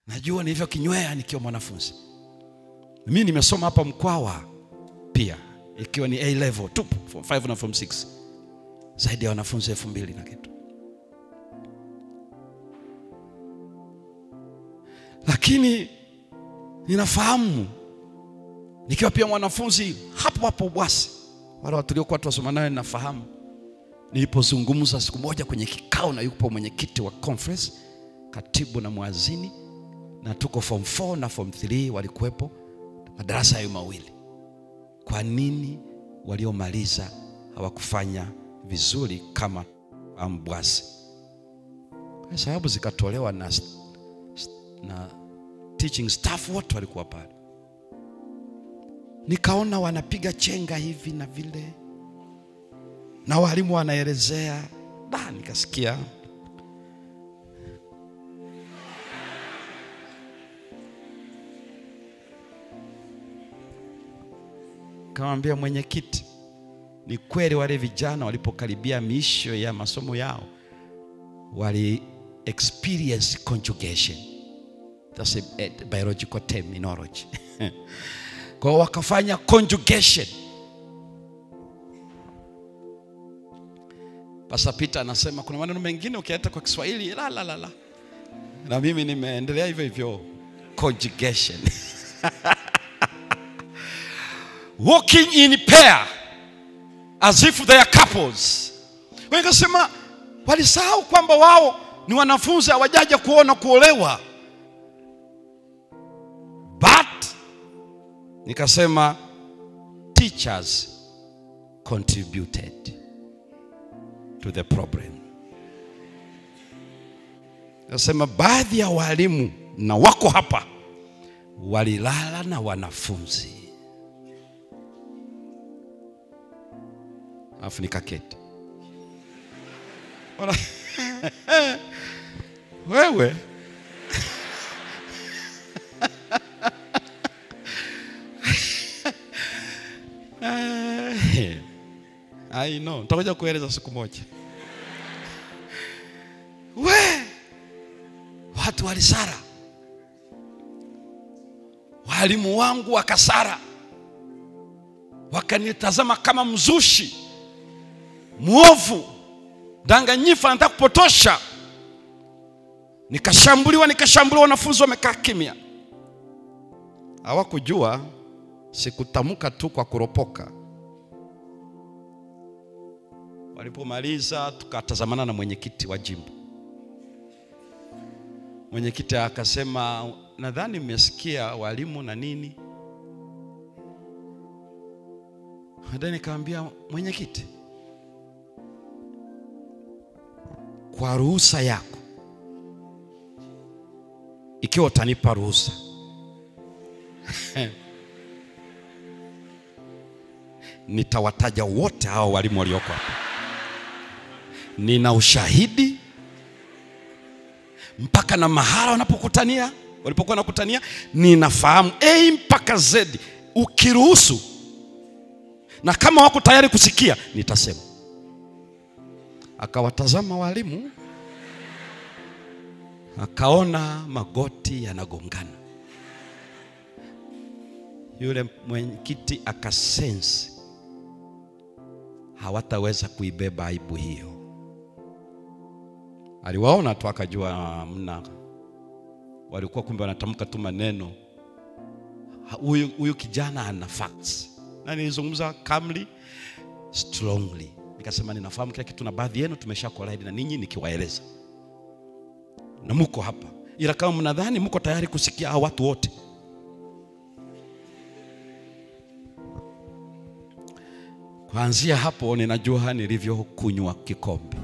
Najua nilivyo kinywea nikiwa mwanafunzi. Mimi nimesoma hapa Mkwawa pia, ikiwa ni A level tu, form 5 na form 6. Zaidi ya wanafunzi 2000 na kitu. Lakini ninafahamu nikiwa pia mwanafunzi hapo hapo Bwasi, wale watu waliokuwa tunasoma naye, ninafahamu nilipozungumza siku moja kwenye kikao na yupo mwenyekiti wa conference, katibu na muazini, na tuko form 4 na form 3 walikuwepo, madarasa hayo mawili. Kwa nini waliomaliza hawakufanya vizuri kama Bwasi? Kwa sababu zikatolewa na teaching staff wote walikuwa pale. Nikaona wanapiga chenga hivi na vile, na walimu wanaelezea, nikasikia kamwambia mwenyekiti, ni kweli wale vijana walipokaribia miisho ya masomo yao wali experience conjugation. That's a biological terminology. Kwa wakafanya conjugation. Pastor Peter anasema kuna maneno mengine ukiaita kwa Kiswahili la. Na mimi nimeendelea hivyo hivyo, conjugation. Walking in pair as if they are couples. Wanasema walisahau kwamba wao ni wanafunzi, hawajaja kuona kuolewa. But nikasema teachers contributed to the problem. Nasema baadhi ya walimu na wako hapa walilala na wanafunzi. Afu nikaketi. Wewe I know, nitakuja kueleza siku moja. Watu walisara, walimu wangu wakasara, wakanitazama kama mzushi, muovu, danganyifu, anataka kupotosha. Nikashambuliwa, wanafunzi wamekaa kimya. Hawakujua sikutamka tu kwa kuropoka. Walipomaliza tukatazamana na mwenyekiti wa jimbo. Mwenyekiti akasema, nadhani mmesikia walimu na nini. Baadaye nikamwambia mwenyekiti, kwa ruhusa yako, ikiwa utanipa ruhusa, nitawataja wote hao walimu walioko hapa. Nina ushahidi mpaka na mahala wanapokutania, walipokuwa nakutania, ninafahamu A mpaka Z. Ukiruhusu, na kama wako tayari kusikia, nitasema. Akawatazama walimu, akaona magoti yanagongana. Yule mwenyekiti akasense hawataweza kuibeba aibu hiyo. Aliwaona tu akajua mna, walikuwa kumbe wanatamka tu maneno. Huyu kijana ana facts. Na nilizungumza calmly, strongly. Nikasema ninafahamu kila kitu na baadhi yenu tumeshakolide na ninyi nikiwaeleza. Na mko hapa. Ila kama mnadhani mko tayari kusikia hao watu wote, kuanzia hapo ninajua nilivyokunywa kikombe.